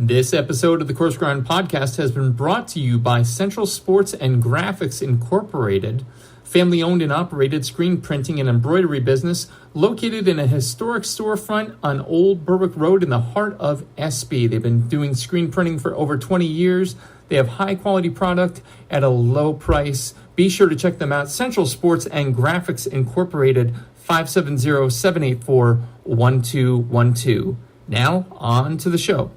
This episode of the Coarse Grind Podcast has been brought to you by Central Sports and Graphics Incorporated, family-owned and operated screen printing and embroidery business located in a historic storefront on Old Berwick Road in the heart of Espy. They've been doing screen printing for over 20 years. They have high-quality product at a low price. Be sure to check them out. Central Sports and Graphics Incorporated, 570-784-1212. Now, on to the show.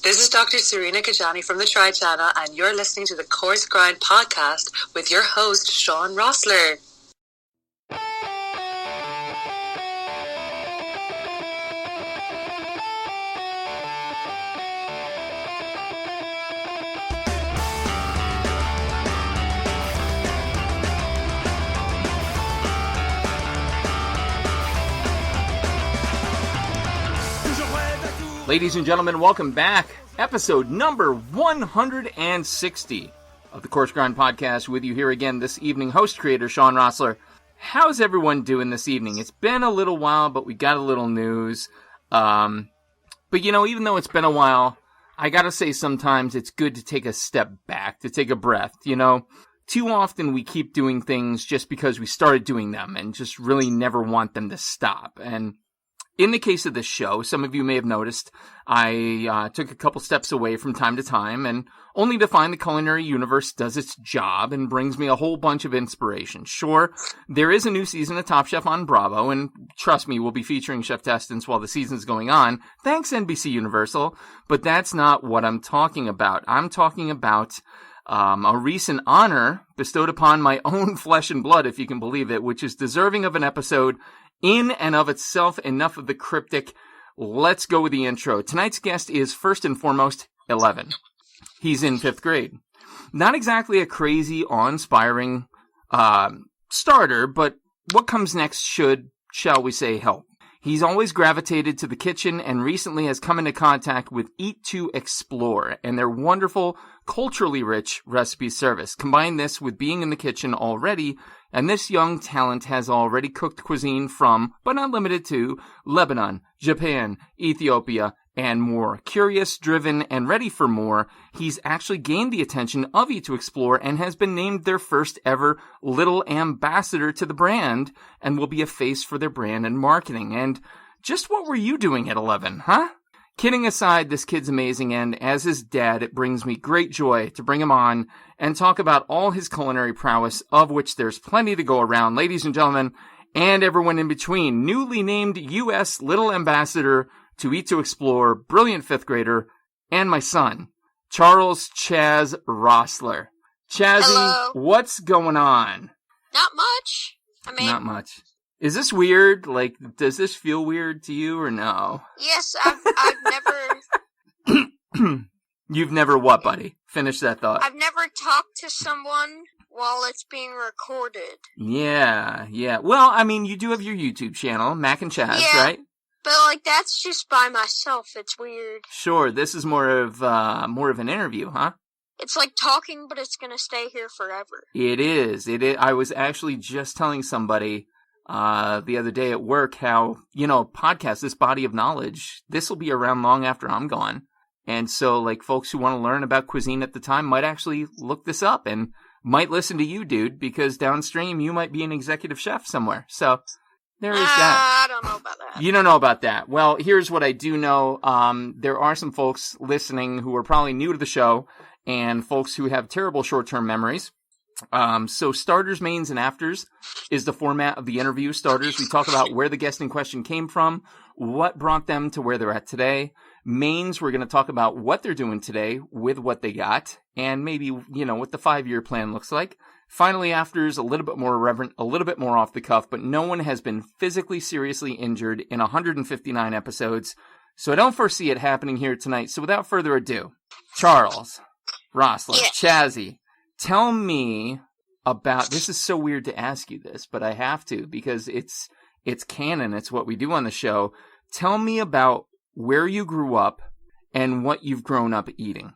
This is Dr. Serena Kajani from the Tri Channel, and you're listening to the Coarse Grind Podcast with your host, Shawn Rosler. Ladies and gentlemen, welcome back. Episode number 160 of the Coarse Grind Podcast with you here again this evening. Host creator Shawn Rosler. How's everyone doing this evening? It's been a little while, but we got a little news. But you know, even though it's been a while, I gotta say sometimes it's good to take a step back, to take a breath. You know, too often we keep doing things just because we started doing them and just really never want them to stop. And in the case of this show, some of you may have noticed, I took a couple steps away from time to time, and only to find the culinary universe does its job and brings me a whole bunch of inspiration. Sure, there is a new season of Top Chef on Bravo, and trust me, we'll be featuring chef testants while the season's going on. Thanks, NBC Universal. But that's not what I'm talking about. I'm talking about a recent honor bestowed upon my own flesh and blood, if you can believe it, which is deserving of an episode in and of itself. Enough of the cryptic. Let's go with the intro. Tonight's guest is, first and foremost, 11. He's in 5th grade. Not exactly a crazy, awe-inspiring starter, but what comes next should, shall we say, help. He's always gravitated to the kitchen and recently has come into contact with Eat to Explore and their wonderful, culturally rich recipe service. Combine this with being in the kitchen already, and this young talent has already cooked cuisine from, but not limited to, Lebanon, Japan, Ethiopia, and more. Curious, driven, and ready for more, he's actually gained the attention of Eat to Explore and has been named their first ever little ambassador to the brand and will be a face for their brand and marketing. And just what were you doing at 11, huh? Kidding aside, this kid's amazing, and as his dad, it brings me great joy to bring him on and talk about all his culinary prowess, of which there's plenty to go around. Ladies and gentlemen, and everyone in between, newly named U.S. Little Ambassador to Eat to Explore, brilliant 5th grader, and my son, Charles Chaz Rosler. Chazzy, hello. What's going on? Not much. Not much. Is this weird? Like, does this feel weird to you or no? Yes, I've never... You've never what, buddy? Finish that thought. I've never talked to someone while it's being recorded. Yeah. Well, I mean, you do have your YouTube channel, Mac and Chaz, right? But, like, that's just by myself. It's weird. Sure, this is more of an interview, huh? It's like talking, but it's gonna stay here forever. It is. I was actually just telling somebody the other day at work how, you know, podcast, this body of knowledge, this will be around long after I'm gone. And so, like, folks who want to learn about cuisine at the time might actually look this up and might listen to you, dude, because downstream you might be an executive chef somewhere. So there is that. I don't know about that. You don't know about that. Well, here's what I do know. There are some folks listening who are probably new to the show and folks who have terrible short-term memories. So starters, mains, and afters is the format of the interview. Starters, we talk about where the guest in question came from, what brought them to where they're at today. Mains, we're going to talk about what they're doing today with what they got, and maybe, you know, what the 5-year plan looks like. Finally, afters, a little bit more irreverent, a little bit more off the cuff, but no one has been physically seriously injured in 159 episodes, so I don't foresee it happening here tonight. So without further ado, Charles Rosler, Chazzy, tell me about, this is so weird to ask you this, but I have to because it's canon, it's what we do on the show. Tell me about where you grew up and what you've grown up eating.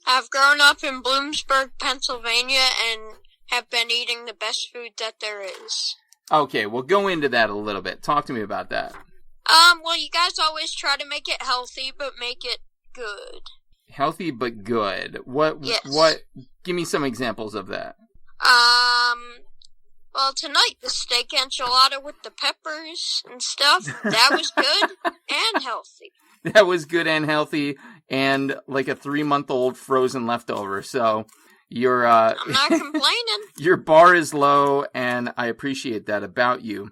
I've grown up in Bloomsburg, Pennsylvania, and have been eating the best food that there is. Okay, we'll go into that a little bit. Talk to me about that. Well, you guys always try to make it healthy, but make it good. Healthy but good. What? Yes. What? Give me some examples of that. Well, tonight the steak enchilada with the peppers and stuff, that was good and healthy. That was good and healthy, and like a 3-month-old frozen leftover. So you're I'm not complaining. your bar is low, and I appreciate that about you.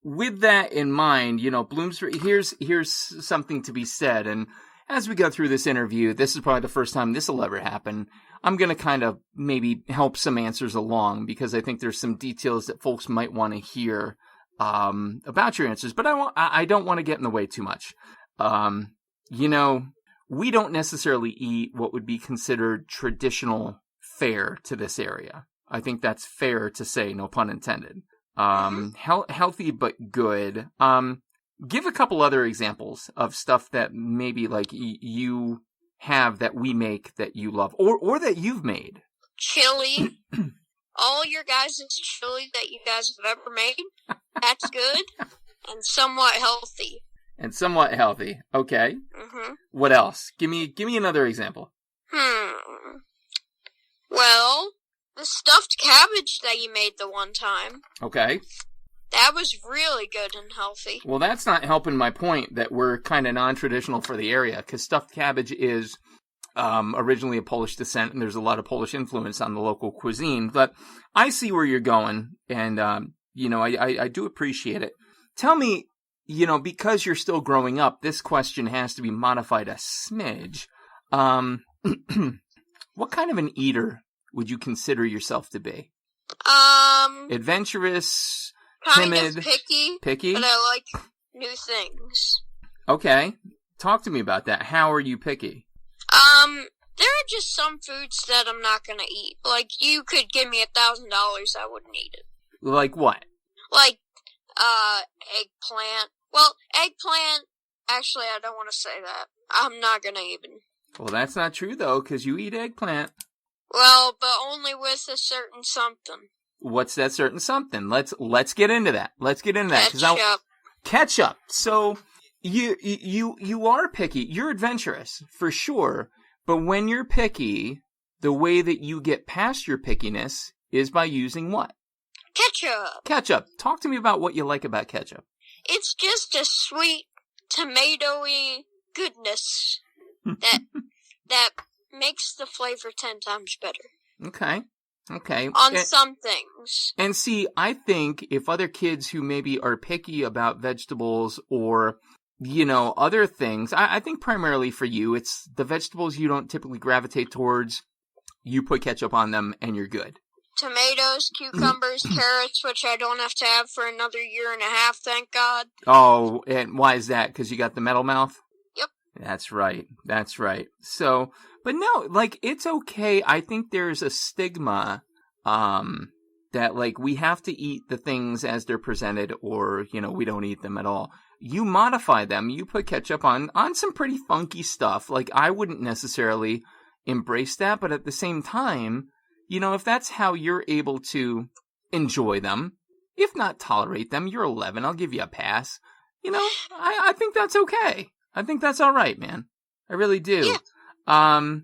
With that in mind, Bloomsbury. Here's something to be said, and as we go through this interview, this is probably the first time this will ever happen. I'm going to kind of maybe help some answers along because I think there's some details that folks might want to hear about your answers, but I don't want to get in the way too much. We don't necessarily eat what would be considered traditional fare to this area. I think that's fair to say, no pun intended. Healthy but good. Give a couple other examples of stuff that maybe like you have that we make that you love or that you've made. Chili. All your guys' chili that you guys have ever made. That's good and somewhat healthy. Okay. Mm-hmm. What else? Give me another example. Well, the stuffed cabbage that you made the one time. Okay. That was really good and healthy. Well, that's not helping my point that we're kind of non-traditional for the area, because stuffed cabbage is originally of Polish descent, and there's a lot of Polish influence on the local cuisine. But I see where you're going, and, I do appreciate it. Tell me, because you're still growing up, this question has to be modified a smidge. What kind of an eater would you consider yourself to be? Adventurous... Kind timid, of picky, but I like new things. Okay. Talk to me about that. How are you picky? There are just some foods that I'm not gonna eat. Like, you could give me $1,000, I wouldn't eat it. Like what? Like, eggplant. Well, eggplant, actually, I don't want to say that. I'm not gonna even. Well, that's not true, though, because you eat eggplant. Well, but only with a certain something. What's that certain something? Let's get into that. Ketchup. Ketchup. So you are picky. You're adventurous for sure. But when you're picky, the way that you get past your pickiness is by using what? Ketchup. Talk to me about what you like about ketchup. It's just a sweet, tomatoey goodness that makes the flavor 10 times better. Okay. On some things. And see, I think if other kids who maybe are picky about vegetables or, other things, I think primarily for you, it's the vegetables you don't typically gravitate towards. You put ketchup on them and you're good. Tomatoes, cucumbers, carrots, which I don't have to have for another 1.5 years, thank God. Oh, and why is that? Because you got the metal mouth? Yep. That's right. So, but no, like, it's okay. I think there's a stigma, that, like, we have to eat the things as they're presented or, we don't eat them at all. You modify them. You put ketchup on some pretty funky stuff. Like, I wouldn't necessarily embrace that, but at the same time, if that's how you're able to enjoy them, if not tolerate them, you're 11, I'll give you a pass. I think that's okay. I think that's all right, man. I really do. Yeah.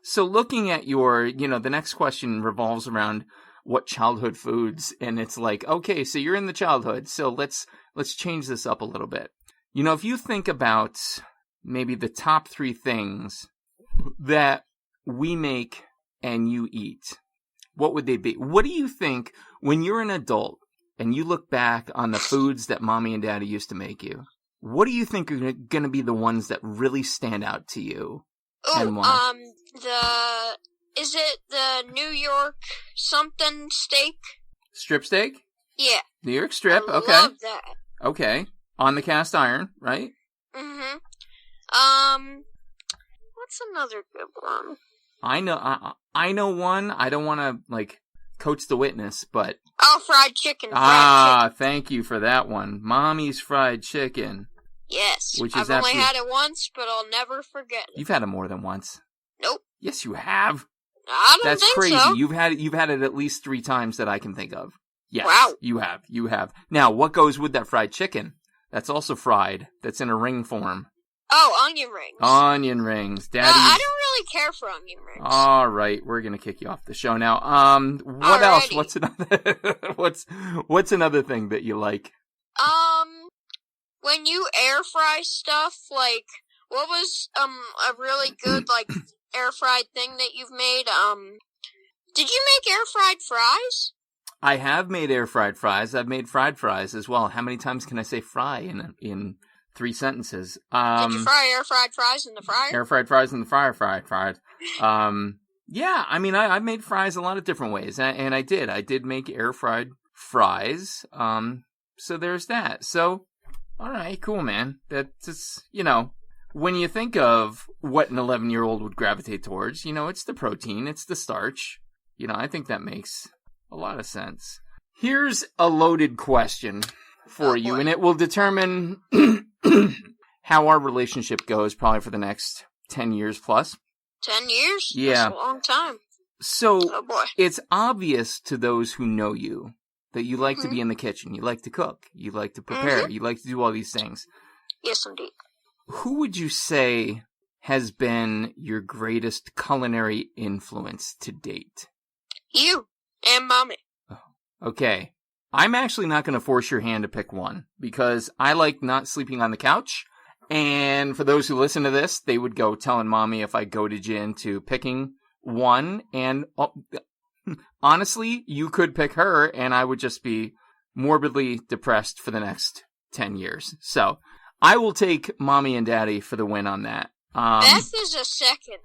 So looking at your, the next question revolves around what childhood foods, and it's like, okay, so you're in the childhood, so let's change this up a little bit. If you think about maybe the top 3 things that we make and you eat, what would they be? What do you think when you're an adult and you look back on the foods that mommy and daddy used to make you? What do you think are going to be the ones that really stand out to you? Is it the New York something steak? Strip steak? Yeah. New York strip, okay. I love that. Okay. On the cast iron, right? Mm-hmm. What's another good one? I know one. I don't want to, coach the witness, but... Oh, fried chicken. Thank you for that one. Mommy's fried chicken. Yes. Which is I've only had it once, but I'll never forget it. You've had it more than once. Nope. Yes, you have. I don't That's think crazy. so. You've had it at least 3 times that I can think of. Yes. Wow. You have. Now, what goes with that fried chicken? That's also fried. That's in a ring form. Oh, onion rings. Onion rings. Daddy's... I don't really care for onion rings. All right, we're gonna kick you off the show now. What else? What's another? what's another thing that you like? When you air fry stuff, like, what was a really good like air fried thing that you've made? Did you make air fried fries? I have made air fried fries. I've made fried fries as well. How many times can I say fry in 3 sentences? Did you fry air fried fries in the fryer? Air fried fries in the fryer, fried. Yeah, I mean, I made fries a lot of different ways, and I did. I did make air fried fries. So there's that. So, all right, cool, man. That's, you know, when you think of what an 11-year-old would gravitate towards, you know, it's the protein, it's the starch. You know, I think that makes a lot of sense. Here's a loaded question for you, and it will determine how our relationship goes probably for the next 10 years plus. 10 years? Yeah. That's a long time. So, oh boy. It's obvious to those who know you that you like to be in the kitchen, you like to cook, you like to prepare, you like to do all these things. Yes, indeed. Who would you say has been your greatest culinary influence to date? You and Mommy. Okay. I'm actually not going to force your hand to pick one because I like not sleeping on the couch. And for those who listen to this, they would go telling Mommy if I goaded you into picking one. And honestly, you could pick her and I would just be morbidly depressed for the next 10 years. So I will take Mommy and Daddy for the win on that. Beth is a second.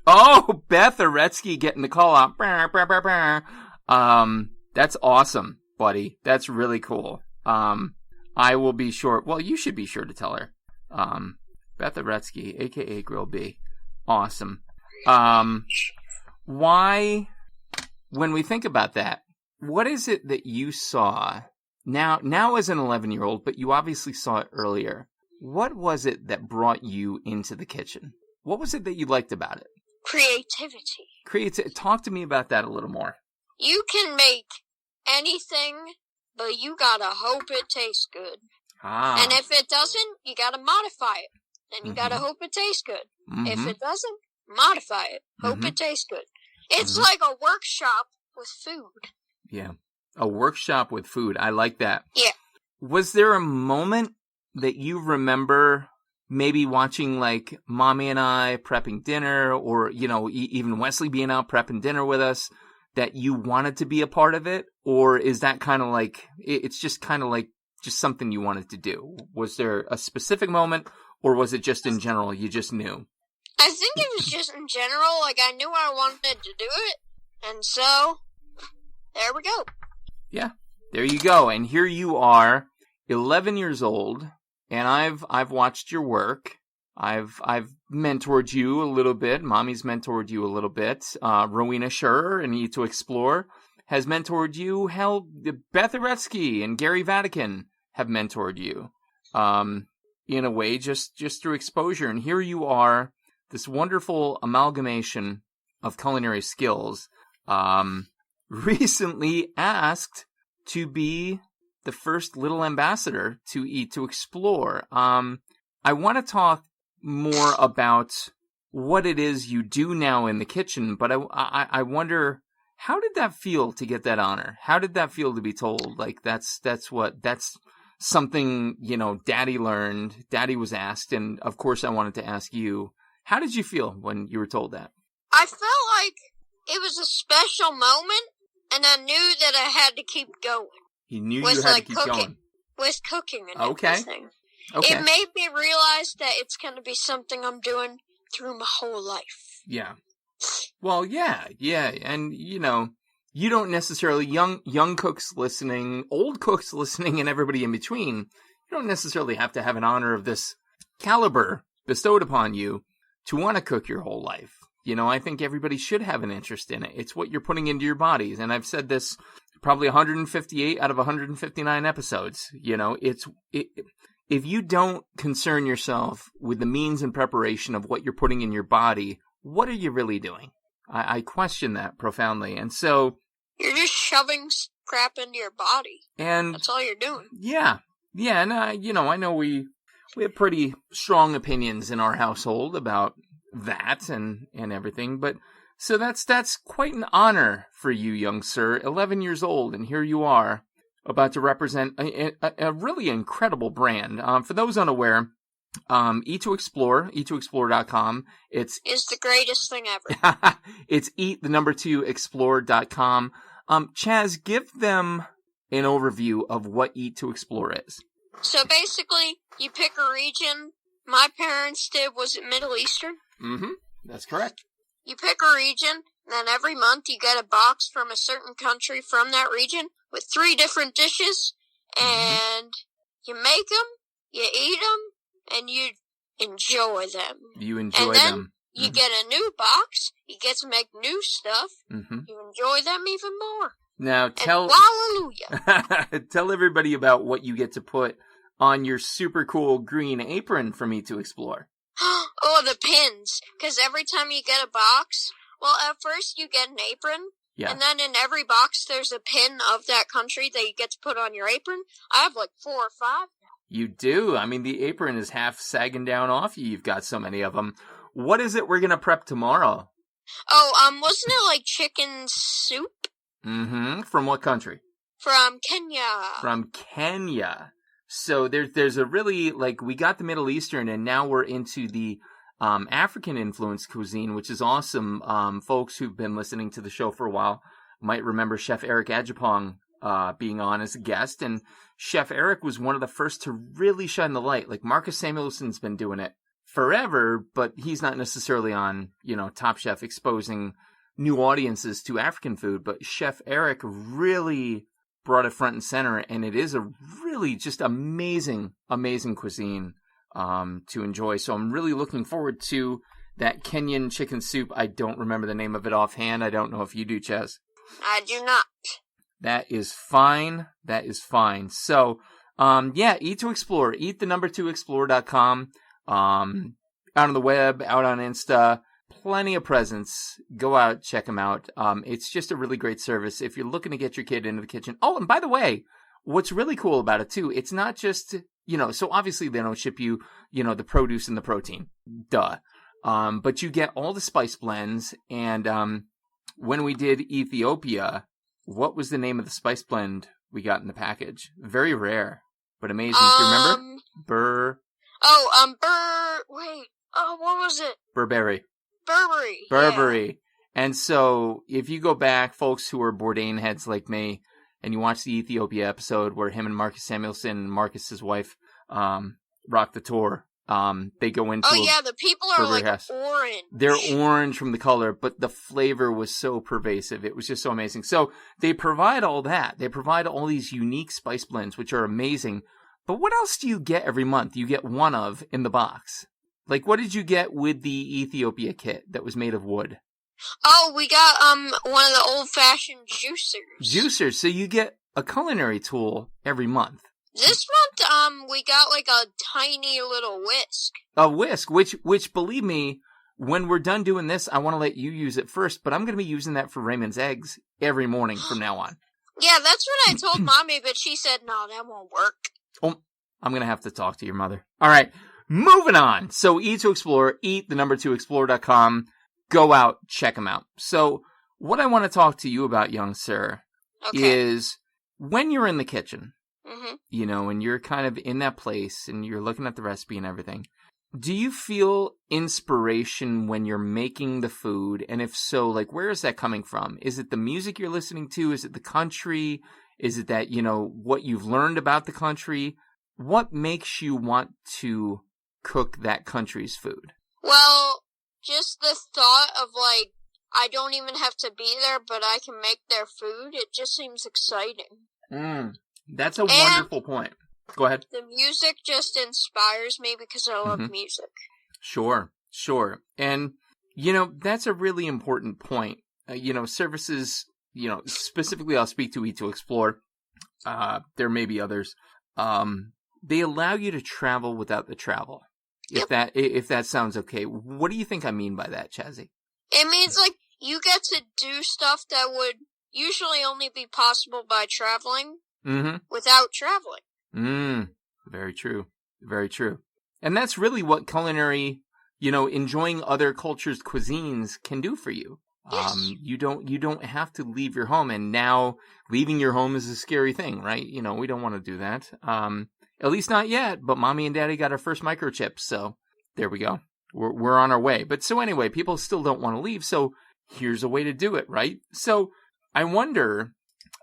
Oh, Beth Aretsky getting the call out. That's awesome, buddy. That's really cool. I will be sure. Well, you should be sure to tell her. Beth Aretsky, a.k.a. Grill B. Awesome. Why, when we think about that, what is it that you saw now as an 11-year-old, but you obviously saw it earlier? What was it that brought you into the kitchen? What was it that you liked about it? Creativity. Talk to me about that a little more. You can make anything, but you gotta hope it tastes good. Ah. And if it doesn't, you gotta modify it. And you gotta hope it tastes good. If it doesn't, modify it. Hope it tastes good. It's like a workshop with food. Yeah. A workshop with food. I like that. Yeah. Was there a moment that you remember maybe watching like Mommy and I prepping dinner or, you know, even Wesley being out prepping dinner with us that you wanted to be a part of it? Or is that kind of like, it's just kind of like just something you wanted to do? Was there a specific moment or was it just in general you just knew? I think it was just in general, like I knew I wanted to do it. And so, there we go. Yeah, there you go. And here you are, 11 years old, and I've watched your work. I've mentored you a little bit. Mommy's mentored you a little bit. Rowena Scherer and Eat to Explore has mentored you. Hell, Beth Aretsky and Gary Vatican have mentored you. In a way, just through exposure. And here you are, this wonderful amalgamation of culinary skills, recently asked to be the first little ambassador to Eat to Explore. I want to talk more about what it is you do now in the kitchen, but I wonder, how did that feel to get that honor? How did that feel to be told? Like, that's something, you know, Daddy learned, Daddy was asked, and of course I wanted to ask you, how did you feel when you were told that? I felt like it was a special moment, and I knew that I had to keep going. You knew you had to keep going. With cooking and okay. everything. Okay. It made me realize that it's going to be something I'm doing through my whole life. Yeah. Well, yeah. And, you know, you don't necessarily, young cooks listening, old cooks listening, and everybody in between, you don't necessarily have to have an honor of this caliber bestowed upon you to want to cook your whole life. You know, I think everybody should have an interest in it. It's what you're putting into your bodies. And I've said this probably 158 out of 159 episodes. You know, if you don't concern yourself with the means and preparation of what you're putting in your body, what are you really doing? I question that profoundly. And so, you're just shoving crap into your body. And that's all you're doing. Yeah. And, I know we We have pretty strong opinions in our household about that and everything. But so that's quite an honor for you, young sir. 11 years old, and here you are about to represent a really incredible brand. For those unaware, E2Explore, e2explore.com. It's the greatest thing ever. It's eat2explore.com. Chaz, give them an overview of what Eat2Explore is. So basically, you pick a region. My parents did, was it Middle Eastern? Mm-hmm. That's correct. You pick a region, and then every month you get a box from a certain country from that region with 3 different dishes, and you make them, you eat them, and you enjoy them. You enjoy and then them. You get a new box, you get to make new stuff, you enjoy them even more. Now tell hallelujah. Tell everybody about what you get to put on your super cool green apron from Eat2Explore. Oh, the pins. Because every time you get a box, well, at first you get an apron, and then in every box there's a pin of that country that you get to put on your apron. I have like 4 or 5. You do. I mean, the apron is half sagging down off you. You've got so many of them. What is it we're going to prep tomorrow? Oh, wasn't it like chicken soup? Mm-hmm. From what country? From Kenya. From Kenya. So there's a really, like, we got the Middle Eastern, and now we're into the African-influenced cuisine, which is awesome. Folks who've been listening to the show for a while might remember Chef Eric Adjepong being on as a guest, and Chef Eric was one of the first to really shine the light. Like, Marcus Samuelson's been doing it forever, but he's not necessarily on, Top Chef exposing new audiences to African food, but Chef Eric really brought it front and center, and it is a really just amazing cuisine to enjoy. So I'm really looking forward to that Kenyan chicken soup. I don't remember the name of it offhand. I don't know if you do, Chaz. I do not. That is fine. So, Eat2Explore. Eat the number 2explore.com. Out on the web, out on Insta. Plenty of presents. Go out, check them out. It's just a really great service if you're looking to get your kid into the kitchen. Oh, and by the way, what's really cool about it too, it's not just, so obviously they don't ship you, the produce and the protein. Duh. But you get all the spice blends. And when we did Ethiopia, what was the name of the spice blend we got in the package? Very rare, but amazing. Do you remember? What was it? Burberry. Yeah. And so if you go back, folks who are Bourdain heads like me, and you watch the Ethiopia episode where him and Marcus Samuelson, Marcus's wife, rock the tour, they go into the people are Burberry like house. Orange. They're orange from the color, but the flavor was so pervasive. It was just so amazing. So they provide all that. They provide all these unique spice blends, which are amazing. But what else do you get every month? You get one of in the box. Like, what did you get with the Ethiopia kit that was made of wood? Oh, we got one of the old-fashioned juicers. So you get a culinary tool every month. This month, we got like a tiny little whisk. A whisk, which believe me, when we're done doing this, I want to let you use it first, but I'm going to be using that for Raymond's eggs every morning from now on. Yeah, that's what I told Mommy, but she said, no, that won't work. Oh, I'm going to have to talk to your mother. All right. Moving on. So Eat2Explore, eat the number 2explore.com. Go out, check them out. So what I want to talk to you about, young sir, is when you're in the kitchen, and you're kind of in that place and you're looking at the recipe and everything, do you feel inspiration when you're making the food? And if so, like, where is that coming from? Is it the music you're listening to? Is it the country? Is it that, what you've learned about the country? What makes you want to cook that country's food? Well, just the thought of, like, I don't even have to be there, but I can make their food, it just seems exciting. That's a wonderful point. Go ahead. The music just inspires me because I love music. Sure. And, that's a really important point. Services, specifically I'll speak to Eat2Explore. There may be others. They allow you to travel without the travel. If that sounds okay. What do you think I mean by that, Chazzy? It means, like, you get to do stuff that would usually only be possible by traveling without traveling. Very true. And that's really what culinary, enjoying other cultures' cuisines can do for you. Yes. You don't have to leave your home, and now leaving your home is a scary thing, right? We don't want to do that. At least not yet, but mommy and daddy got our first microchips, so there we go. We're on our way. But so anyway, people still don't want to leave, so here's a way to do it, right? So I wonder,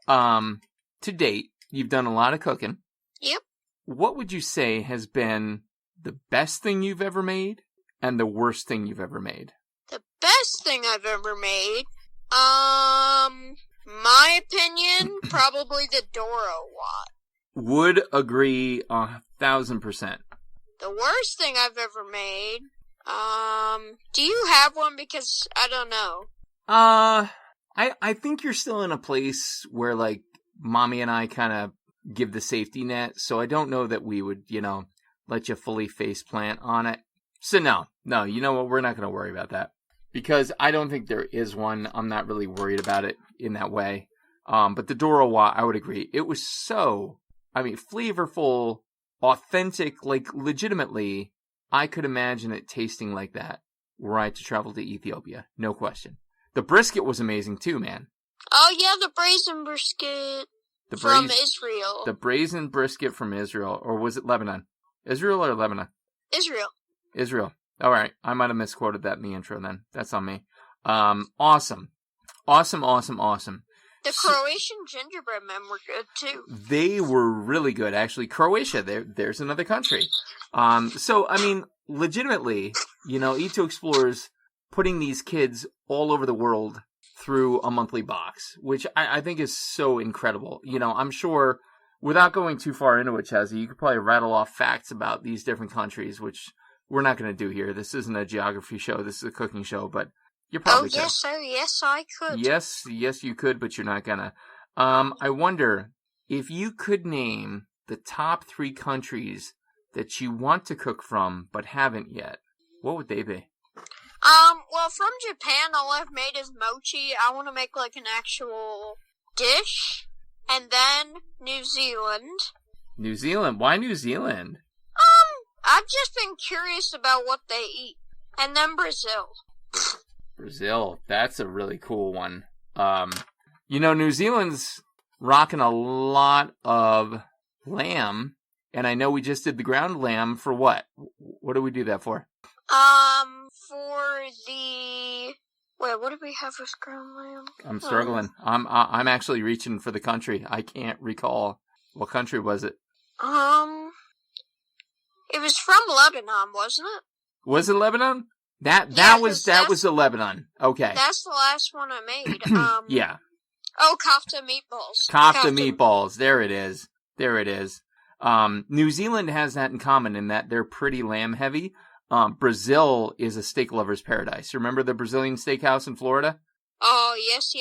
to date, you've done a lot of cooking. Yep. What would you say has been the best thing you've ever made and the worst thing you've ever made? The best thing I've ever made, my opinion, probably the Doro Wat. Would agree 1,000%. The worst thing I've ever made, do you have one? Because I don't know. I think you're still in a place where, like, mommy and I kind of give the safety net, so I don't know that we would, let you fully face plant on it. So no, you know what? We're not going to worry about that. Because I don't think there is one. I'm not really worried about it in that way. But the Doro Wat, I would agree. It was so, flavorful, authentic, like, legitimately, I could imagine it tasting like that were I to travel to Ethiopia. No question. The brisket was amazing too, man. Oh yeah, the brazen brisket from Israel. The brazen brisket from Israel. Or was it Lebanon? Israel or Lebanon? Israel. All right. I might have misquoted that in the intro then. That's on me. Awesome. The Croatian gingerbread men were good too. They were really good. Actually, Croatia, there's another country. Legitimately, E2 Explorers putting these kids all over the world through a monthly box, which I think is so incredible. I'm sure, without going too far into it, Chazzy, you could probably rattle off facts about these different countries, which we're not going to do here. This isn't a geography show. This is a cooking show, but you probably could. Yes, sir. Yes, I could. Yes, you could, but you're not gonna. I wonder if you could name the top 3 countries that you want to cook from but haven't yet. What would they be? Well, from Japan, all I've made is mochi. I want to make, like, an actual dish. And then New Zealand. New Zealand? Why New Zealand? I've just been curious about what they eat. And then Brazil. Brazil. That's a really cool one. New Zealand's rocking a lot of lamb. And I know we just did the ground lamb for what? What do we do that for? For the... Wait, what did we have with ground lamb? I'm struggling. I'm actually reaching for the country. I can't recall. What country was it? It was from Lebanon, wasn't it? Was it Lebanon? That was a Lebanon. Okay. That's the last one I made. Yeah. Oh, kofta meatballs. Kofta meatballs. There it is. New Zealand has that in common in that they're pretty lamb heavy. Brazil is a steak lover's paradise. Remember the Brazilian steakhouse in Florida? Oh, yes.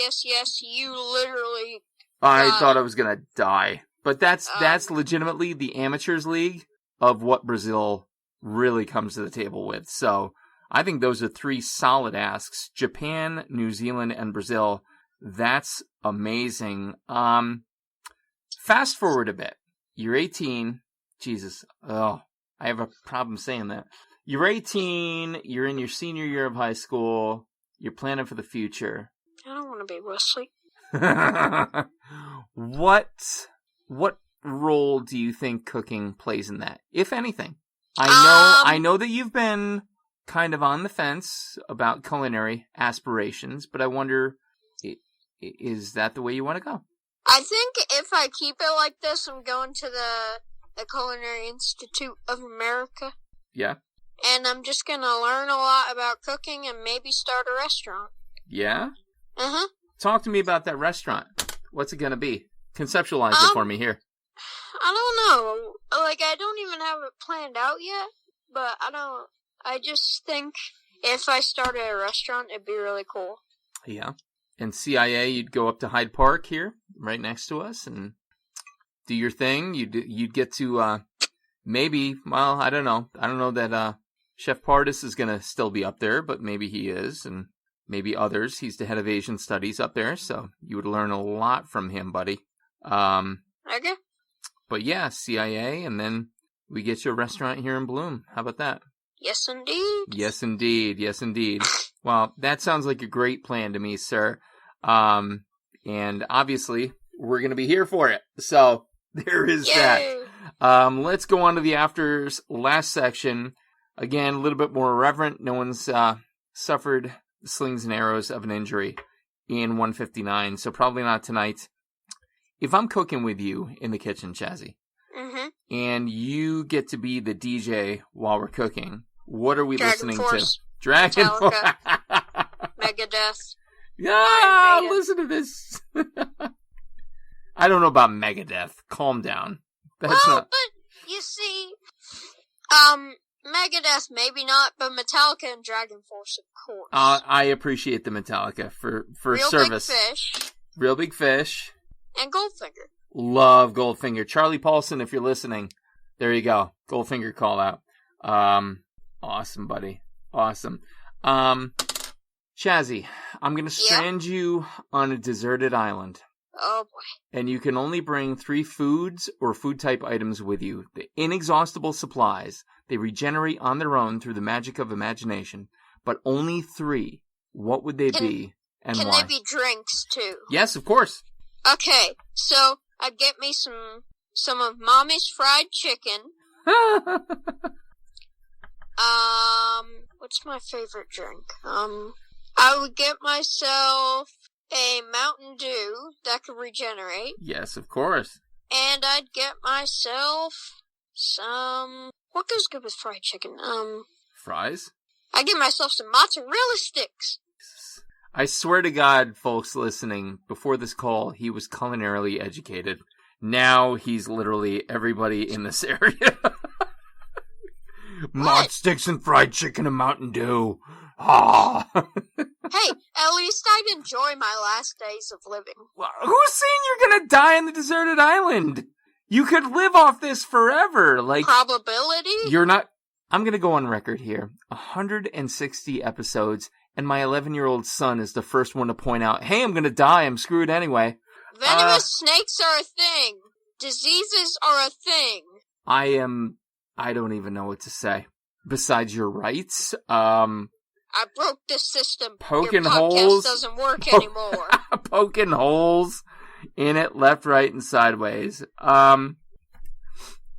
You literally... I thought I was going to die. But that's legitimately the amateurs league of what Brazil really comes to the table with. So I think those are 3 solid asks. Japan, New Zealand, and Brazil. That's amazing. Fast forward a bit. You're 18. Jesus. Oh, I have a problem saying that. You're 18. You're in your senior year of high school. You're planning for the future. I don't want to be Wesley. What role do you think cooking plays in that, if anything? I know that you've been kind of on the fence about culinary aspirations, but I wonder, is that the way you want to go? I think if I keep it like this, I'm going to the Culinary Institute of America. Yeah. And I'm just going to learn a lot about cooking and maybe start a restaurant. Yeah? Uh-huh. Talk to me about that restaurant. What's it going to be? Conceptualize it for me here. I don't know. Like, I don't even have it planned out yet, but I just think if I started a restaurant, it'd be really cool. Yeah. And CIA, you'd go up to Hyde Park here, right next to us, and do your thing. You'd get to, maybe, well, I don't know. I don't know that, Chef Pardis is going to still be up there, but maybe he is, and maybe others. He's the head of Asian Studies up there, so you would learn a lot from him, buddy. Okay. But yeah, CIA, and then we get you a restaurant here in Bloom. How about that? Yes, indeed. Yes, indeed. Yes, indeed. Well, that sounds like a great plan to me, sir. And obviously, we're going to be here for it. So, there is Yay. that. Let's go on to the afters last section. Again, a little bit more irreverent. No one's suffered the slings and arrows of an injury in 159, so probably not tonight. If I'm cooking with you in the kitchen, Chazzy, and you get to be the DJ while we're cooking, what are we listening Force, to? Dragon Force. Megadeth. Yeah, listen to this. I don't know about Megadeth. Calm down. That's not... but you see, Megadeth maybe not, but Metallica and Dragon Force, of course. I appreciate the Metallica for Real service. Big Fish. Real Big Fish. And Goldfinger. Love Goldfinger. Charlie Paulson, if you're listening, there you go. Goldfinger call out. Awesome, buddy. Awesome. Chazzy, I'm going to strand you on a deserted island. Oh, boy. And you can only bring 3 foods or food-type items with you. The inexhaustible supplies. They regenerate on their own through the magic of imagination. But only 3. What would they be and why? Can they be drinks, too? Yes, of course. Okay, so I'd get me some of Mommy's fried chicken. What's my favorite drink? I would get myself a Mountain Dew that could regenerate. Yes, of course. And I'd get myself some... What goes good with fried chicken? Fries? I'd get myself some mozzarella sticks. I swear to God, folks listening, before this call, he was culinarily educated. Now he's literally everybody in this area. Mod sticks and fried chicken and Mountain Dew. Ah. Hey, at least I'd enjoy my last days of living. Well, who's saying you're gonna die on the deserted island? You could live off this forever. Like probability? You're not. I'm gonna go on record here. 160 episodes, and my 11-year-old son is the first one to point out, "Hey, I'm gonna die. I'm screwed anyway." Venomous snakes are a thing. Diseases are a thing. I don't even know what to say. Besides, you're right. I broke the system. Poking Your podcast holes doesn't work anymore. Poking holes in it left, right, and sideways.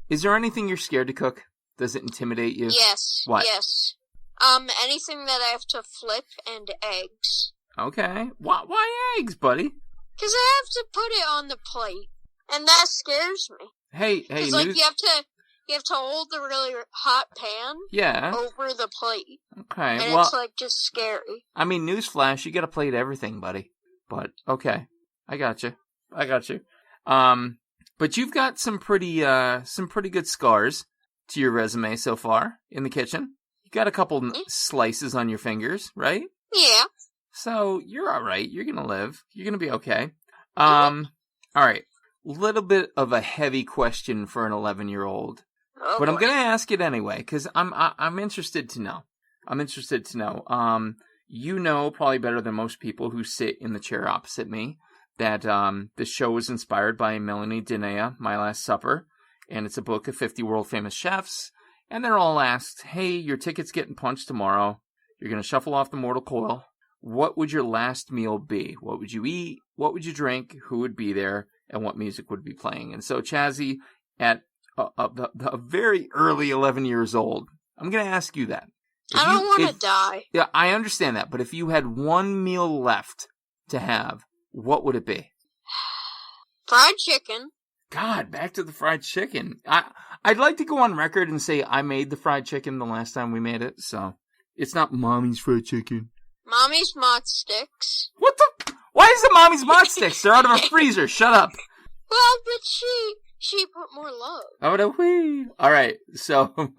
Is there anything you're scared to cook? Does it intimidate you? Yes. What? Yes. Anything that I have to flip and eggs. Okay. Why eggs, buddy? Because I have to put it on the plate, and that scares me. Hey, Because you have to hold the really hot pan over the plate. Okay, and it's just scary. I mean, newsflash, you got to plate everything, buddy. But okay, I got you. But you've got some pretty good scars to your resume so far in the kitchen. You got a couple slices on your fingers, right? Yeah. So you're all right. You're gonna live. You're gonna be okay. All right. Little bit of a heavy question for an 11-year-old. Oh, but I'm going to ask it anyway, because I'm interested to know. You know probably better than most people who sit in the chair opposite me that this show was inspired by Melanie Denea, My Last Supper, and it's a book of 50 world-famous chefs, and they're all asked, hey, your ticket's getting punched tomorrow. You're going to shuffle off the mortal coil. What would your last meal be? What would you eat? What would you drink? Who would be there? And what music would be playing? And so, Chazzy, at a very early 11 years old, I'm going to ask you that. I don't want to die. Yeah, I understand that. But if you had one meal left to have, what would it be? Fried chicken. God, back to the fried chicken. I'd like to go on record and say I made the fried chicken the last time we made it. So it's not Mommy's fried chicken. Mommy's Mott Sticks. What the? Why is it Mommy's Mott Sticks? They're out of a freezer. Shut up. Well, but she put more love. Oh, no, wee. All right, so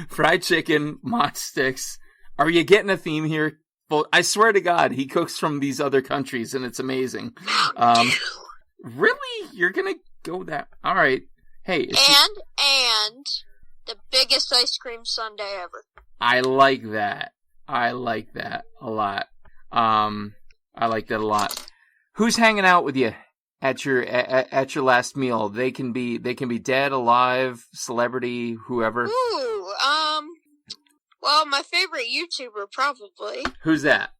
fried chicken, Mott Sticks. Are you getting a theme here? Well, I swear to God, he cooks from these other countries, and it's amazing. Really? You're gonna go that? All right. Hey. And the biggest ice cream sundae ever. I like that. I like that a lot. Who's hanging out with you at your last meal? They can be dead, alive, celebrity, whoever. Ooh, well, my favorite YouTuber probably. Who's that?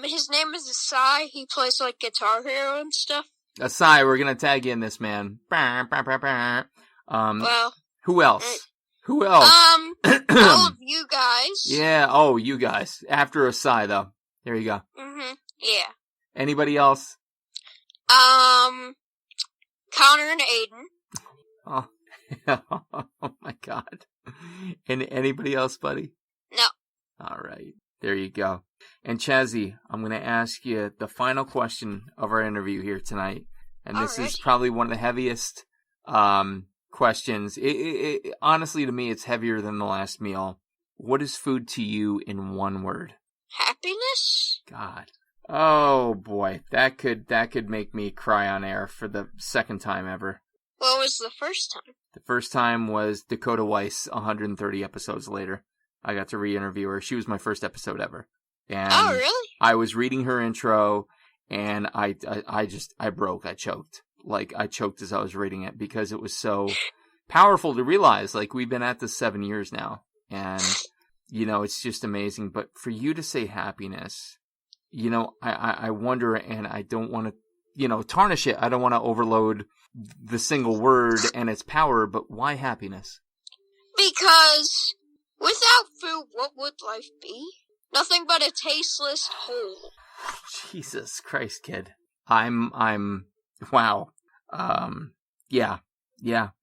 His name is Asai. He plays like Guitar Hero and stuff. Asai, we're gonna tag you in this, man. Well, who else? Who else? all of you guys. Yeah. Oh, you guys. After Asai, though. There you go. Yeah. Anybody else? Connor and Aiden. Oh. Oh my God. And anybody else, buddy? No. All right. There you go. And Chazzy, I'm going to ask you the final question of our interview here tonight. And this is probably one of the heaviest questions. Honestly, to me, it's heavier than the last meal. What is food to you in one word? Happiness? God. Oh boy, that could make me cry on air for the second time ever. What was the first time? The first time was Dakota Weiss, 130 episodes later. I got to re-interview her. She was my first episode ever. And oh, really? I was reading her intro, and I broke. I choked. Like, I choked as I was reading it because it was so powerful to realize. Like, we've been at this 7 years now, and, you know, it's just amazing. But for you to say happiness, you know, I wonder, and I don't want to, you know, tarnish it. I don't want to overload the single word and its power, but why happiness? Because without food, what would life be? Nothing but a tasteless hole. Jesus Christ, kid. I'm wow. Yeah.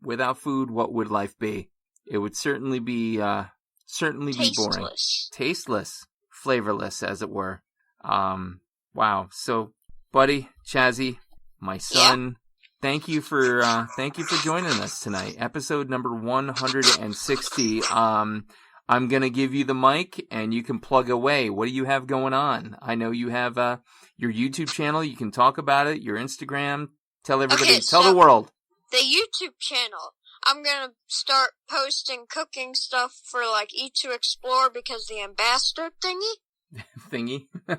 Without food, what would life be? It would certainly be boring. Tasteless. Flavorless, as it were. Wow. So, buddy, Chazzy, my son, thank you for joining us tonight. Episode number 160. I'm going to give you the mic and you can plug away. What do you have going on? I know you have your YouTube channel. You can talk about it. Your Instagram. Tell everybody. Tell the world. The YouTube channel. I'm going to start posting cooking stuff for like Eat2Explore because the ambassador thingy.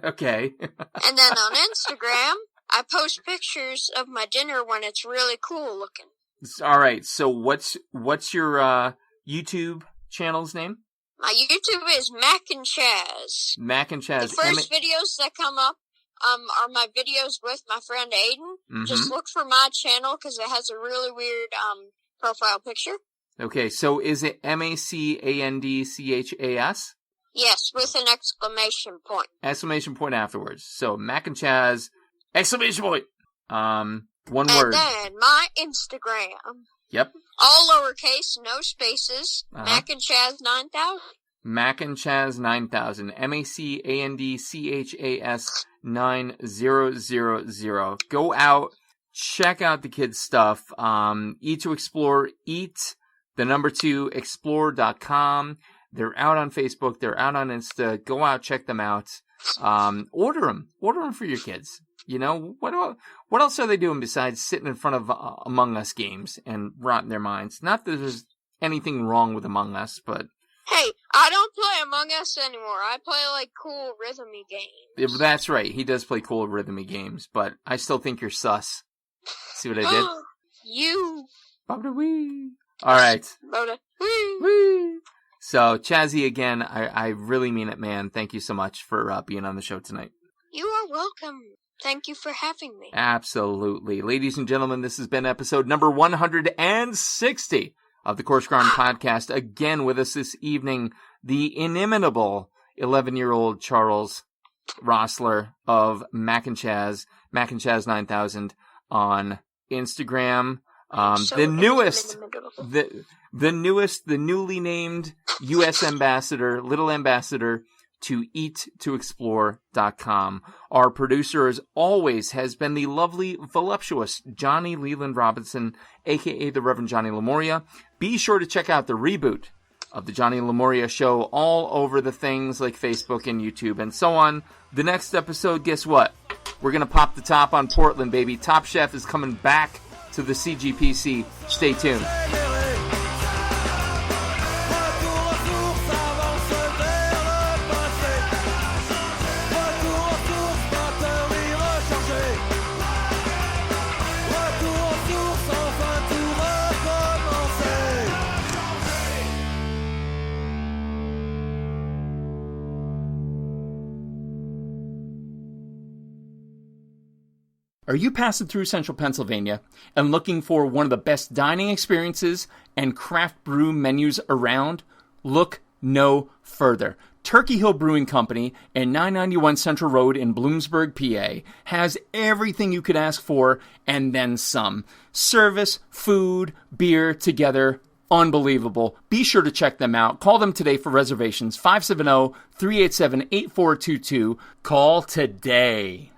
Okay. And then on Instagram, I post pictures of my dinner when it's really cool looking. All right. So what's your YouTube channel's name? My YouTube is Mac and Chaz. Mac and Chaz. The first videos that come up are my videos with my friend Aiden. Mm-hmm. Just look for my channel because it has a really weird profile picture. Okay, so is it MacAndChas? Yes, with an exclamation point. Exclamation point afterwards. So Mac and Chaz, exclamation point. One word. And then my Instagram. Yep. All lowercase, no spaces. Mac and Chaz 9000. Mac and Chaz 9000. MacAndChas 9000. Go out, check out the kids' stuff. Eat2Explore, explore.com. They're out on Facebook. They're out on Insta. Go out, check them out. Order them for your kids. You know, what else are they doing besides sitting in front of Among Us games and rotting their minds? Not that there's anything wrong with Among Us, but... Hey, I don't play Among Us anymore. I play, like, cool rhythmy games. That's right. He does play cool rhythmy games, but I still think you're sus. See what I did? You. Wee. All right. Wee. So, Chazzy, again, I really mean it, man. Thank you so much for being on the show tonight. You are welcome. Thank you for having me. Absolutely. Ladies and gentlemen, this has been episode number 160 of the Coarse Grind Podcast. Again with us this evening, the inimitable 11-year-old Charles Rosler of Mac and Chaz 9000 on Instagram. The newly named U.S. ambassador, little ambassador to Eat2Explore.com. Our producer, as always, has been the lovely, voluptuous Johnny Leland Robinson, a.k.a. the Reverend Johnny Lamoria. Be sure to check out the reboot of the Johnny Lamoria Show all over the things like Facebook and YouTube and so on. The next episode, guess what? We're going to pop the top on Portland, baby. Top Chef is coming back to the CGPC. Stay tuned. Are you passing through central Pennsylvania and looking for one of the best dining experiences and craft brew menus around? Look no further. Turkey Hill Brewing Company and 991 Central Road in Bloomsburg, PA has everything you could ask for and then some. Service, food, beer together. Unbelievable. Be sure to check them out. Call them today for reservations. 570-387-8422. Call today.